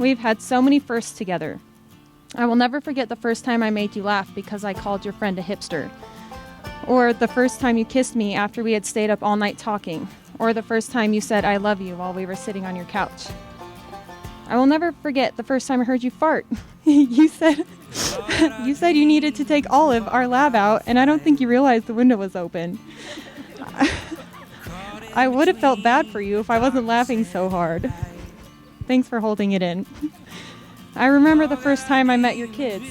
We've had so many firsts together. I will never forget the first time I made you laugh because I called your friend a hipster. Or the first time you kissed me after we had stayed up all night talking. Or the first time you said I love you while we were sitting on your couch. I will never forget the first time I heard you fart. You said you needed to take Olive, our lab, out, and I don't think you realized the window was open. I would have felt bad for you if I wasn't laughing so hard. Thanks for holding it in. I remember the first time I met your kids.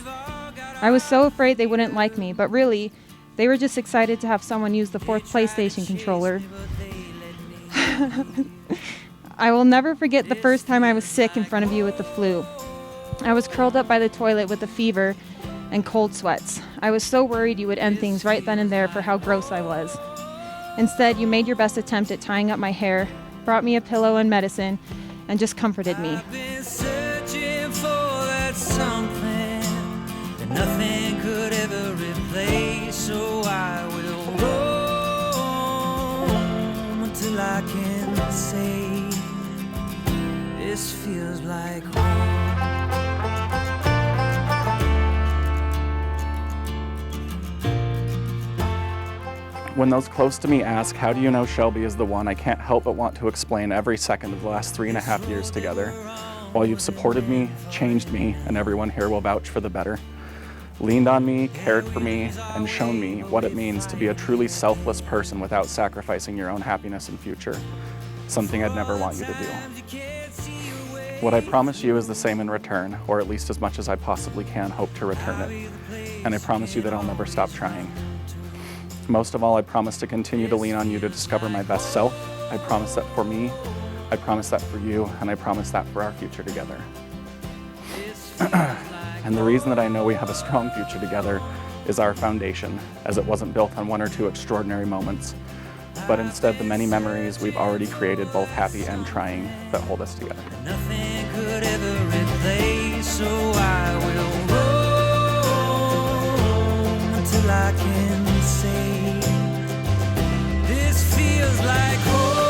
I was so afraid they wouldn't like me, but really, they were just excited to have someone use the 4th PlayStation controller. I will never forget the first time I was sick in front of you with the flu. I was curled up by the toilet with a fever and cold sweats. I was so worried you would end things right then and there for how gross I was. Instead, you made your best attempt at tying up my hair, brought me a pillow and medicine, and just comforted me. I've been searching for that something that nothing could ever replace, so I will roam until I can say this feels like home. When those close to me ask, how do you know Shelby is the one, I can't help but want to explain every second of the last 3.5 years together. While you've supported me, changed me, and everyone here will vouch for the better. Leaned on me, cared for me, and shown me what it means to be a truly selfless person without sacrificing your own happiness and future. Something I'd never want you to do. What I promise you is the same in return, or at least as much as I possibly can hope to return it. And I promise you that I'll never stop trying. Most of all, I promise to continue to lean on you to discover my best self. I promise that for me, I promise that for you, and I promise that for our future together. And the reason that I know we have a strong future together is our foundation, as it wasn't built on 1 or 2 extraordinary moments, but instead the many memories we've already created, both happy and trying, that hold us together. Nothing could ever replace, so I will roam until I can say this feels like home.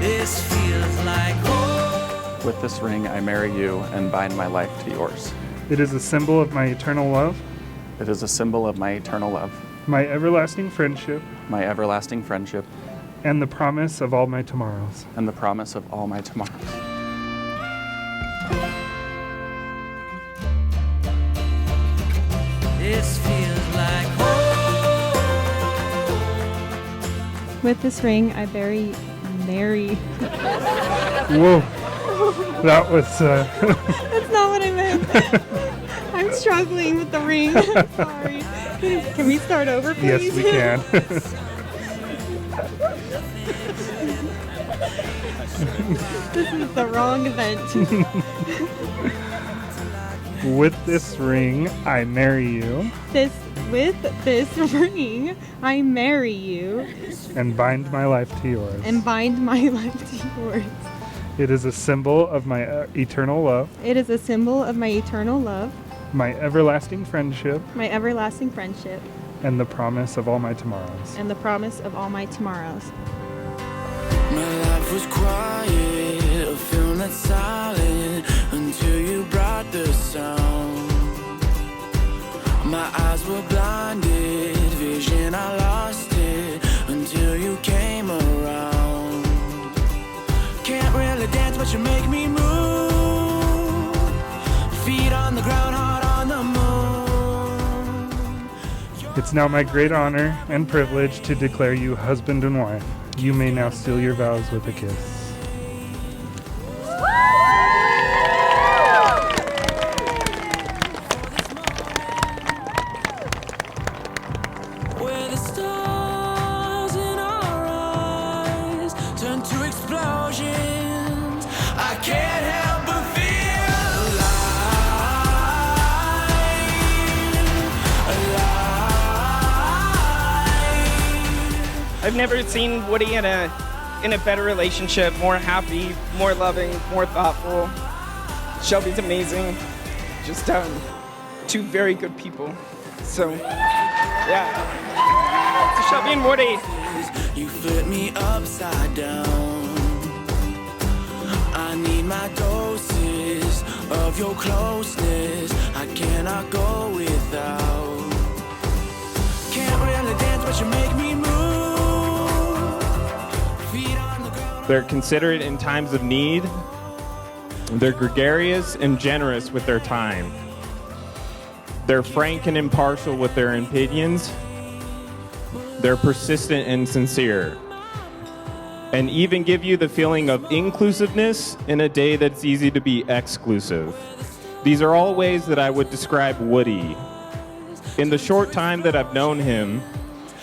This feels like home. With this ring, I marry you and bind my life to yours. It is a symbol of my eternal love, It is a symbol of my eternal love, my everlasting friendship, my everlasting friendship, and the promise of all my tomorrows. and the promise of all my tomorrows. This feels like home. With this ring, I marry. Whoa, that was, That's not what I meant. I'm struggling with the ring. I'm sorry. Can we start over, please? yes, we can. This is the wrong event. With this ring, I marry you With this ring, I marry you and bind my life to yours. and bind my life to yours. It is a symbol of my eternal love, It is a symbol of my eternal love, my everlasting friendship, my everlasting friendship, and the promise of all my tomorrows. and the promise of all my tomorrows. My life was quiet, a film that's silent until you brought the sound. My eyes were blinded, vision I lost it until you came around. Can't really dance, but you make me move. Feet on the ground, heart on the moon. It's now my great honor and privilege to declare you husband and wife. You may now seal your vows with a kiss. Where the stars in our eyes turn to explosions, I can't help but feel alive. I've never seen Woody in a better relationship, more happy, more loving, more thoughtful. Shelby's amazing. Just two very good people. So, yeah. So Shelby and Woody. You flip me upside down. I need my doses of your closeness. I cannot go without. Can't really dance, but you make me move. Feet on the ground. They're considerate in times of need. They're gregarious and generous with their time. They're frank and impartial with their opinions. They're persistent and sincere. And even give you the feeling of inclusiveness in a day that's easy to be exclusive. These are all ways that I would describe Woody. In the short time that I've known him,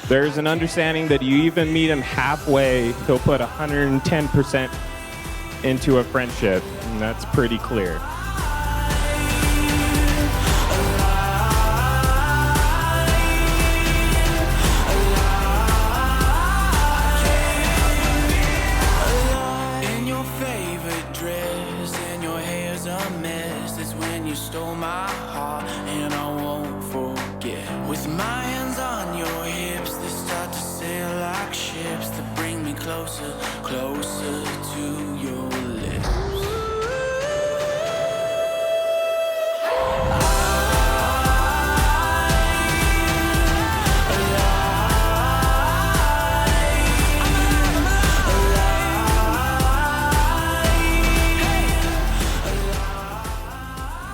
there's an understanding that you even meet him halfway, he'll put 110% into a friendship, and that's pretty clear. In your favorite dress and your hair's a mess. That's when you stole my heart and I won't forget. With my hands on your hips, they start to sail like ships that bring me closer, closer to your lips.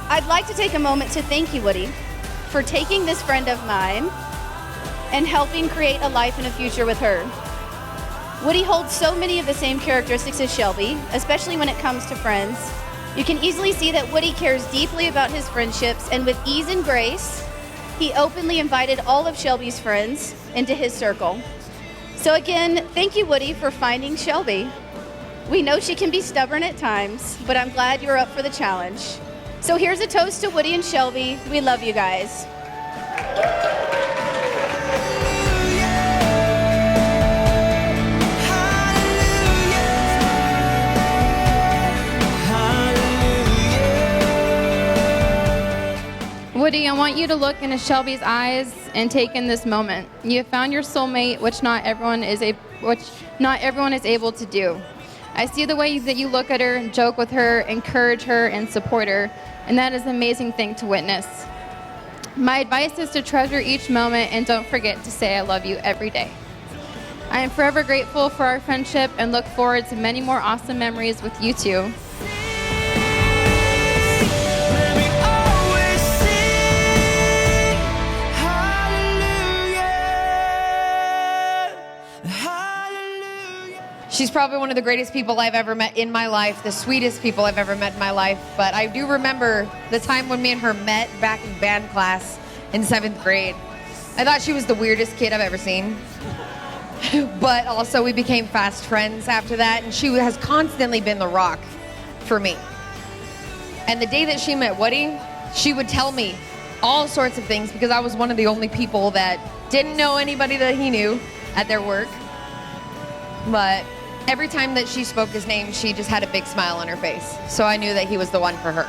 I'd like to take a moment to thank you, Woody, for taking this friend of mine and helping create a life and a future with her. Woody holds so many of the same characteristics as Shelby, especially when it comes to friends. You can easily see that Woody cares deeply about his friendships, and with ease and grace, he openly invited all of Shelby's friends into his circle. So again, thank you, Woody, for finding Shelby. We know she can be stubborn at times, but I'm glad you're up for the challenge. So here's a toast to Woody and Shelby. We love you guys. Woody, I want you to look into Shelby's eyes and take in this moment. You have found your soulmate, which not everyone is able to do. I see the way that you look at her and joke with her, encourage her, and support her, and that is an amazing thing to witness. My advice is to treasure each moment and don't forget to say I love you every day. I am forever grateful for our friendship and look forward to many more awesome memories with you two. She's probably one of the greatest people I've ever met in my life, the sweetest people I've ever met in my life. But I do remember the time when me and her met back in band class in 7th grade. I thought she was the weirdest kid I've ever seen. But also we became fast friends after that, and she has constantly been the rock for me. And the day that she met Woody, she would tell me all sorts of things because I was one of the only people that didn't know anybody that he knew at their work. But every time that she spoke his name, she just had a big smile on her face. So I knew that he was the one for her.